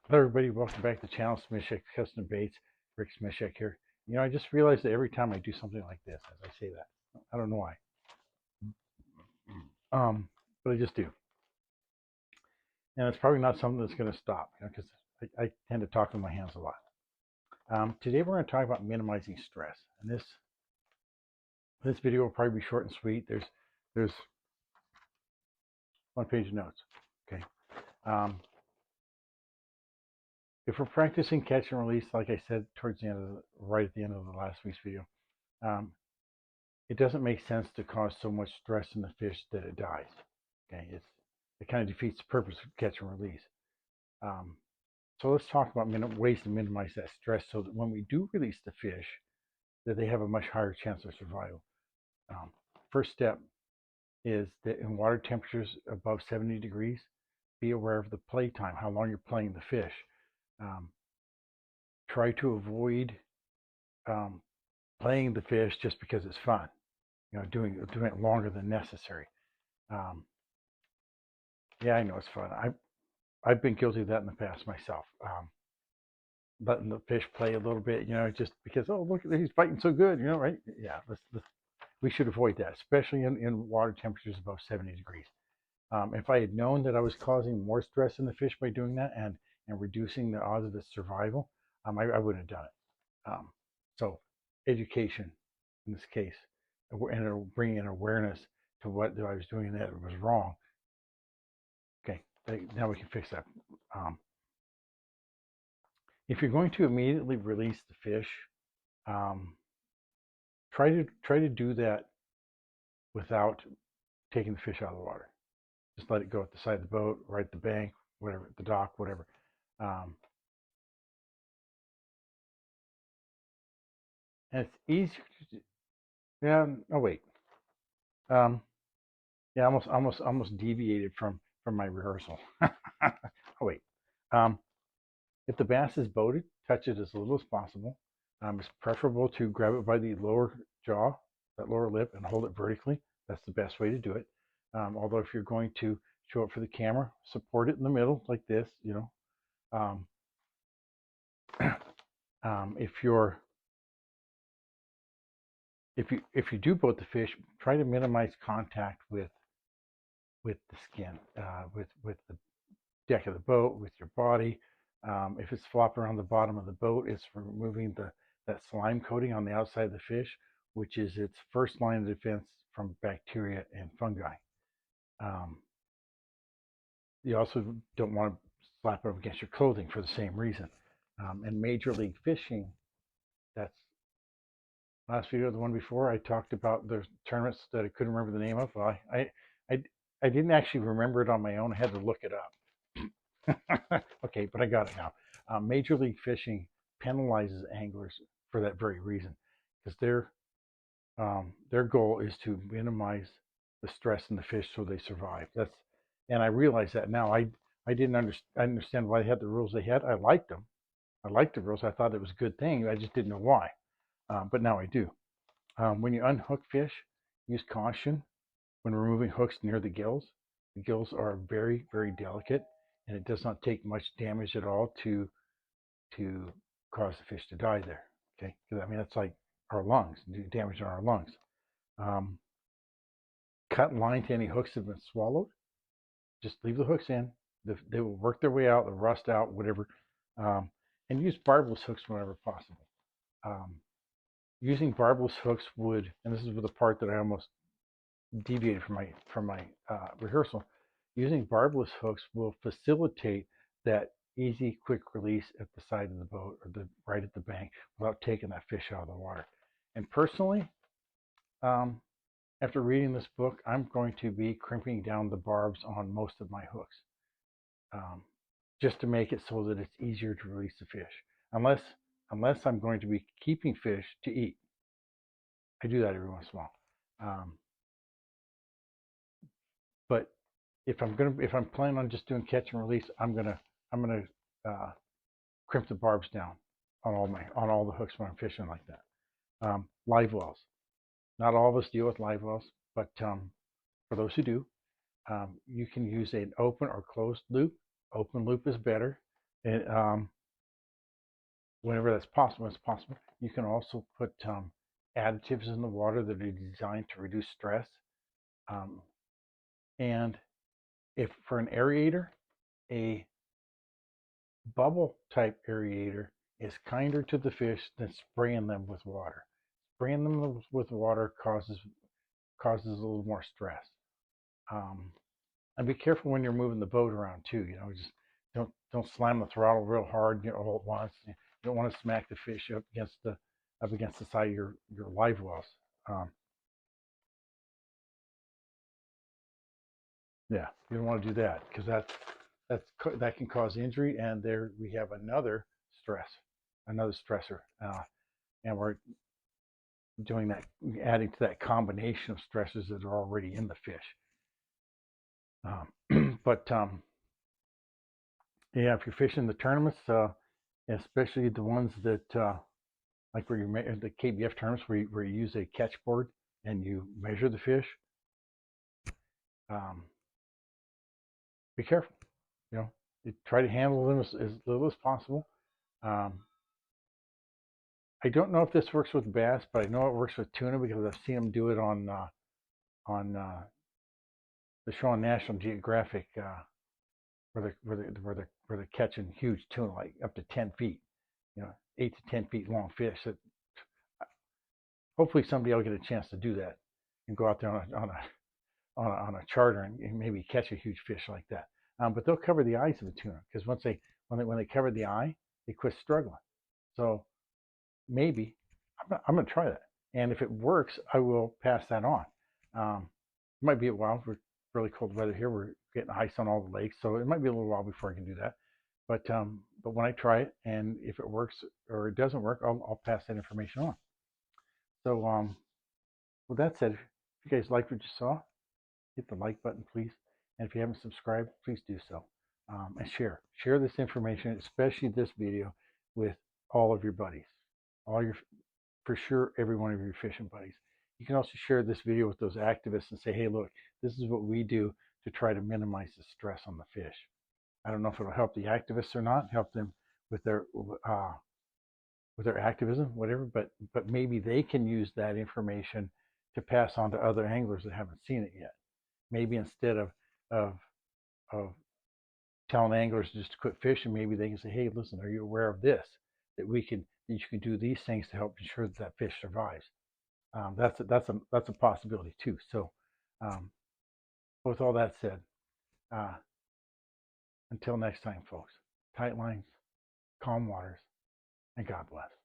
Hello everybody, welcome back to the channel. Smishek Custom Baits. Rick Smishek here. I just realized that every time I do something like this, as I say that, I don't know why, but I just do. And it's probably not something that's going to stop, because I tend to talk with my hands a lot. Today we're going to talk about minimizing stress. And this video will probably be short and sweet. There's one page of notes. Okay. If we're practicing catch and release, like I said towards the end of right at the end of the last week's video, it doesn't make sense to cause so much stress in the fish that it dies. Okay, it kind of defeats the purpose of catch and release. So let's talk about ways to minimize that stress so that when we do release the fish, that they have a much higher chance of survival. First step is that in water temperatures above 70 degrees, be aware of the play time, how long you're playing the fish. Try to avoid playing the fish just because it's fun. Doing it longer than necessary. Yeah, I know it's fun. I've been guilty of that in the past myself. Letting the fish play a little bit, just because, oh, look, he's fighting so good, right? Yeah, we should avoid that, especially in water temperatures above 70 degrees. If I had known that I was causing more stress in the fish by doing that and reducing the odds of its survival, I wouldn't have done it. So education in this case, and bringing an awareness to what I was doing that was wrong. Okay, now we can fix that. If you're going to immediately release the fish, try to do that without taking the fish out of the water. Just let it go at the side of the boat, right at the bank, whatever, the dock, whatever. And it's easier to do. Yeah. Oh wait. Yeah, almost deviated from my rehearsal. Oh wait. If the bass is boated, touch it as little as possible. It's preferable to grab it by the lower jaw, that lower lip, and hold it vertically. That's the best way to do it. Although if you're going to show it for the camera, support it in the middle like this. Um, if you do boat the fish, try to minimize contact with the skin, with the deck of the boat, with your body. If it's flopping around the bottom of the boat, it's removing that slime coating on the outside of the fish, which is its first line of defense from bacteria and fungi. You also don't want to slap it up against your clothing for the same reason. And Major League Fishing, that's last video, the one before, I talked about the tournaments that I couldn't remember the name of. Well, I didn't actually remember it on my own. I had to look it up. Okay, but I got it now. Major League Fishing penalizes anglers for that very reason, because their goal is to minimize the stress in the fish so they survive. And I realize that now. I didn't understand why they had the rules they had. I liked them. I liked the rules. I thought it was a good thing. I just didn't know why. But now I do. When you unhook fish, use caution when removing hooks near the gills. The gills are very, very delicate, and it does not take much damage at all to cause the fish to die there. Okay, because I mean that's like our lungs, do damage on our lungs. Cut line to any hooks that have been swallowed. Just leave the hooks in. They will work their way out. They'll rust out, whatever. And use barbless hooks whenever possible. Using barbless hooks would, and this is the part that I almost deviated from my rehearsal. Using barbless hooks will facilitate that easy, quick release at the side of the boat or right at the bank without taking that fish out of the water. And personally, after reading this book, I'm going to be crimping down the barbs on most of my hooks, just to make it so that it's easier to release the fish. Unless I'm going to be keeping fish to eat. I do that every once in a while. But if I'm planning on just doing catch and release, I'm gonna crimp the barbs down on all the hooks when I'm fishing like that. Live wells. Not all of us deal with live wells, but for those who do, you can use an open or closed loop. Open loop is better. And whenever that's possible, you can also put additives in the water that are designed to reduce stress. And if for an aerator, a bubble type aerator is kinder to the fish than spraying them with water. Spraying them with water causes a little more stress. And be careful when you're moving the boat around too. Just don't slam the throttle real hard, all at once. You don't want to smack the fish up against the side of your live wells. Yeah, you don't want to do that because that can cause injury. And there we have another stressor, and we're doing that, adding to that combination of stressors that are already in the fish. But yeah, if you're fishing the tournaments, especially the ones that like where the KBF tournaments where you use a catch board and you measure the fish, be careful. You try to handle them as little as possible. I don't know if this works with bass, but I know it works with tuna because I've seen them do it on the show on National Geographic, where they're catching huge tuna, like up to 10 feet, 8 to 10 feet long fish. That hopefully somebody will get a chance to do that and go out there on a charter and maybe catch a huge fish like that. But they'll cover the eyes of the tuna because when they cover the eye, they quit struggling. So maybe I'm going to try that, and if it works, I will pass that on. It might be a while. We're really cold weather here. We're getting ice on all the lakes, so it might be a little while before I can do that. But when I try it, and if it works or it doesn't work, I'll pass that information on. So with that said, if you guys liked what you saw, hit the like button, please. And if you haven't subscribed, please do so. And share this information, especially this video, with all of your buddies, for sure, every one of your fishing buddies. You can also share this video with those activists and say, hey, look, this is what we do to try to minimize the stress on the fish. I don't know if it'll help the activists or not, help them with their activism, whatever, but maybe they can use that information to pass on to other anglers that haven't seen it yet. Maybe instead of telling anglers just to quit fishing, maybe they can say, hey, listen, are you aware of this? That you can do these things to help ensure that fish survives. That's a possibility too. So with all that said, until next time, folks, tight lines, calm waters, and God bless.